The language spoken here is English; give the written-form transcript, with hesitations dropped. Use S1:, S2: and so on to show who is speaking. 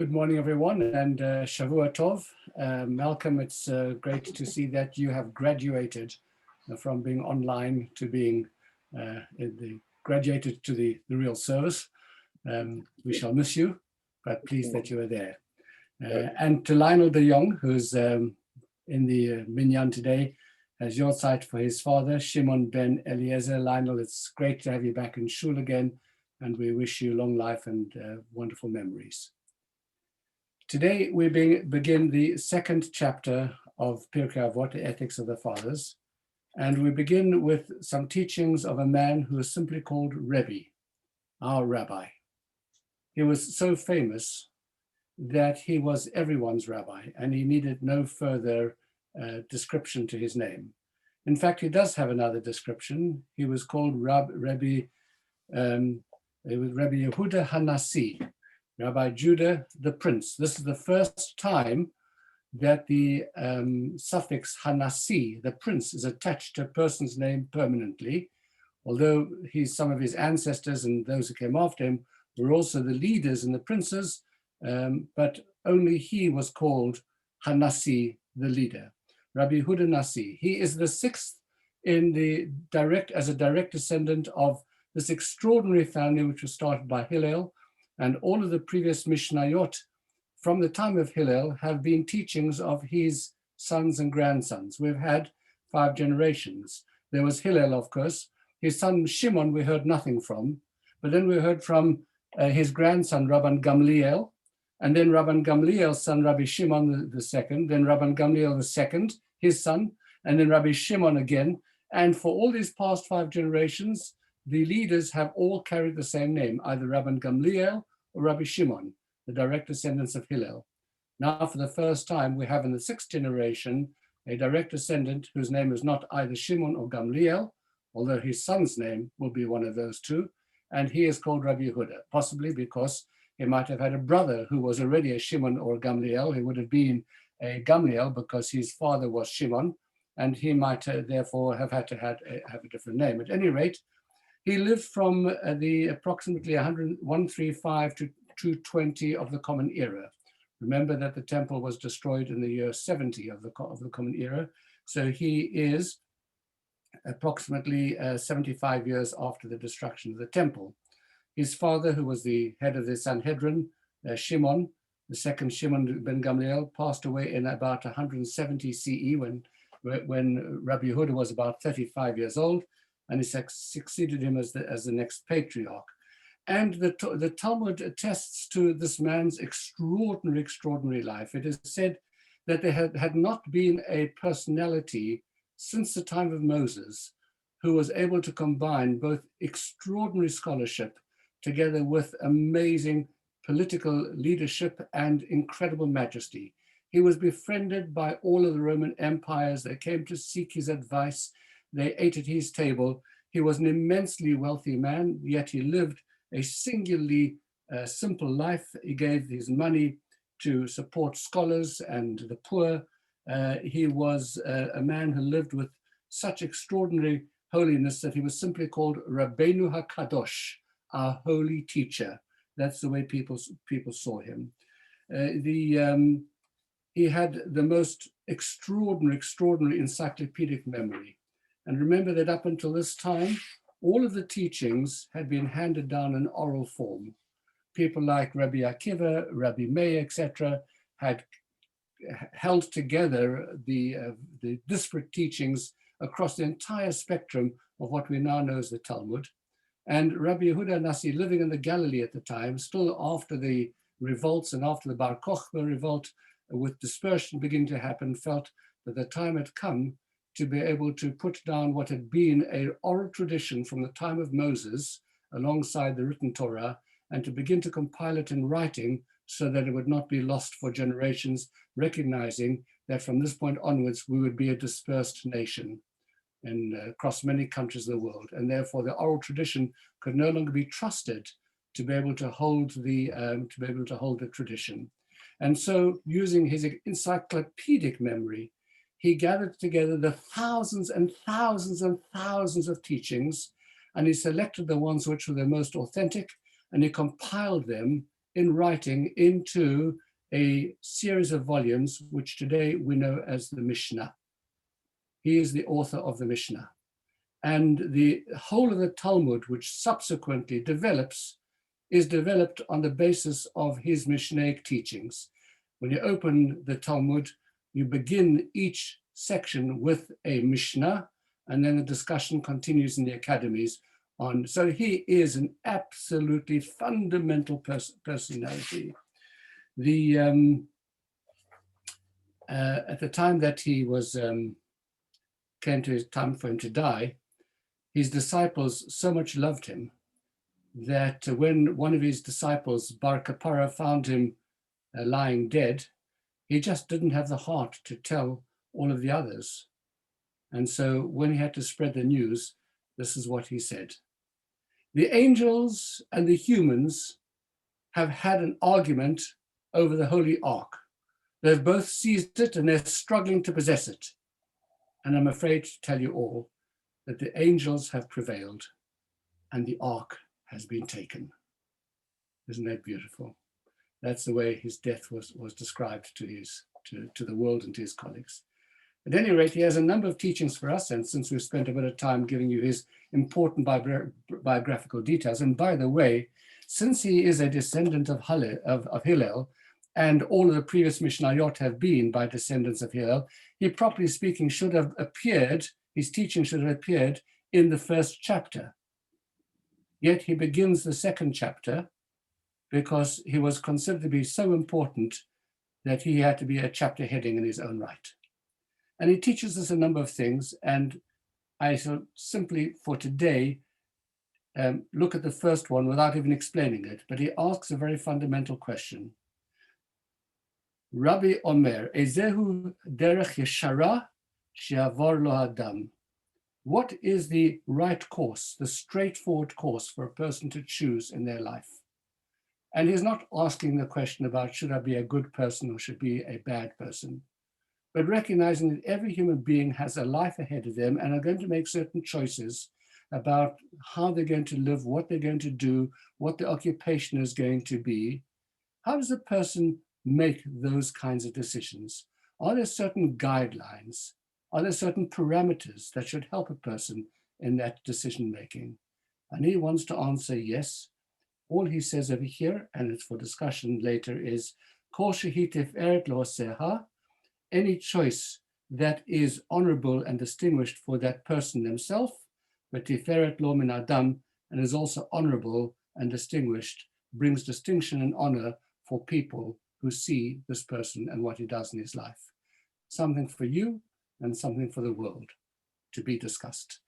S1: Good morning, everyone, and Shavua Tov. Malcolm, it's great to see that you have graduated from being online to being graduated to the real service. We shall miss you, but pleased that you are there. And to Lionel de Jong, who's in the minyan today, as your site for his father, Shimon ben Eliezer. Lionel, it's great to have you back in shul again, and we wish you long life and wonderful memories. Today, we begin the second chapter of Pirkei Avot, the Ethics of the Fathers, and we begin with some teachings of a man who is simply called Rebbe, our rabbi. He was so famous that he was everyone's rabbi, and he needed no further description to his name. In fact, he does have another description. He was called Rebbe Yehuda Hanasi, Rabbi Judah the Prince. This is the first time that the suffix Hanasi, the prince, is attached to a person's name permanently, although some of his ancestors and those who came after him were also the leaders and the princes, but only he was called Hanasi, the leader. Rabbi Yehuda Nasi. He is the sixth as a direct descendant of this extraordinary family which was started by Hillel. And all of the previous Mishnayot from the time of Hillel have been teachings of his sons and grandsons. We've had 5 generations. There was Hillel, of course. His son Shimon we heard nothing from, but then we heard from his grandson Rabban Gamliel, and then Rabban Gamliel's son Rabbi Shimon the second, then Rabban Gamliel the second, his son, and then Rabbi Shimon again. And for all these past 5 generations, the leaders have all carried the same name, either Rabban Gamliel or Rabbi Shimon, the direct descendants of Hillel. Now, for the first time, we have in the 6th generation a direct descendant whose name is not either Shimon or Gamliel, although his son's name will be one of those two, and he is called Rabbi Yehuda, possibly because he might have had a brother who was already a Shimon or a Gamliel. He would have been a Gamliel because his father was Shimon, and he might therefore have had to have a different name. At any rate, he lived from the approximately 135 to 220 of the Common Era. Remember that the temple was destroyed in the year 70 of the Common Era. So he is approximately 75 years after the destruction of the temple. His father, who was the head of the Sanhedrin, Shimon, the second Shimon ben Gamliel, passed away in about 170 CE when Rabbi Yehuda was about 35 years old, and he succeeded him as the next patriarch. And the Talmud attests to this man's extraordinary life. It is said that there had not been a personality since the time of Moses who was able to combine both extraordinary scholarship together with amazing political leadership and incredible majesty. He was befriended by all of the Roman empires. They came to seek his advice. They ate at his table. He was an immensely wealthy man, yet he lived a singularly simple life. He gave his money to support scholars and the poor. He was a man who lived with such extraordinary holiness that he was simply called Rabbeinu HaKadosh, our holy teacher. That's the way people saw him. He had the most extraordinary encyclopedic memory. And remember that up until this time, all of the teachings had been handed down in oral form. People like Rabbi Akiva, Rabbi Meir, etc., had held together the disparate teachings across the entire spectrum of what we now know as the Talmud. And Rabbi Yehuda Nasi, living in the Galilee at the time, still after the revolts and after the Bar Kokhba revolt, with dispersion beginning to happen, felt that the time had come to be able to put down what had been an oral tradition from the time of Moses alongside the written Torah, and to begin to compile it in writing so that it would not be lost for generations, recognizing that from this point onwards, we would be a dispersed nation and across many countries of the world. And therefore the oral tradition could no longer be trusted to be able to hold the tradition. And so using his encyclopedic memory, he gathered together the thousands and thousands and thousands of teachings, and he selected the ones which were the most authentic, and he compiled them in writing into a series of volumes, which today we know as the Mishnah. He is the author of the Mishnah. And the whole of the Talmud, which subsequently develops, is developed on the basis of his Mishnaic teachings. When you open the Talmud, you begin each section with a Mishnah, and then the discussion continues in the academies on. So he is an absolutely fundamental personality. At the time that he was came to his time for him to die, his disciples so much loved him that when one of his disciples, Bar Kappara, found him lying dead, he just didn't have the heart to tell all of the others. And so when he had to spread the news, this is what he said. The angels and the humans have had an argument over the Holy Ark. They've both seized it and they're struggling to possess it. And I'm afraid to tell you all that the angels have prevailed and the Ark has been taken. Isn't that beautiful? That's the way his death was described to the world and to his colleagues. At any rate, he has a number of teachings for us, and since we've spent a bit of time giving you his important biographical details, and by the way, since he is a descendant of Hillel, and all of the previous Mishnayot have been by descendants of Hillel, he, properly speaking, should have appeared, his teaching should have appeared in the first chapter. Yet he begins the second chapter because he was considered to be so important that he had to be a chapter heading in his own right. And he teaches us a number of things, and I shall simply, for today, look at the first one without even explaining it, but he asks a very fundamental question. Rabbi Omer, Ezehu derech yeshara she'avar lo adam. What is the right course, the straightforward course for a person to choose in their life? And he's not asking the question about should I be a good person or should be a bad person, but recognizing that every human being has a life ahead of them and are going to make certain choices about how they're going to live, what they're going to do, what the occupation is going to be. How does a person make those kinds of decisions? Are there certain guidelines? Are there certain parameters that should help a person in that decision making? And he wants to answer yes. All he says over here, and it's for discussion later, is Kol shehi tiferet lo seha, any choice that is honorable and distinguished for that person themselves, but tiferet lo min adam, and is also honorable and distinguished, brings distinction and honor for people who see this person and what he does in his life. Something for you and something for the world to be discussed.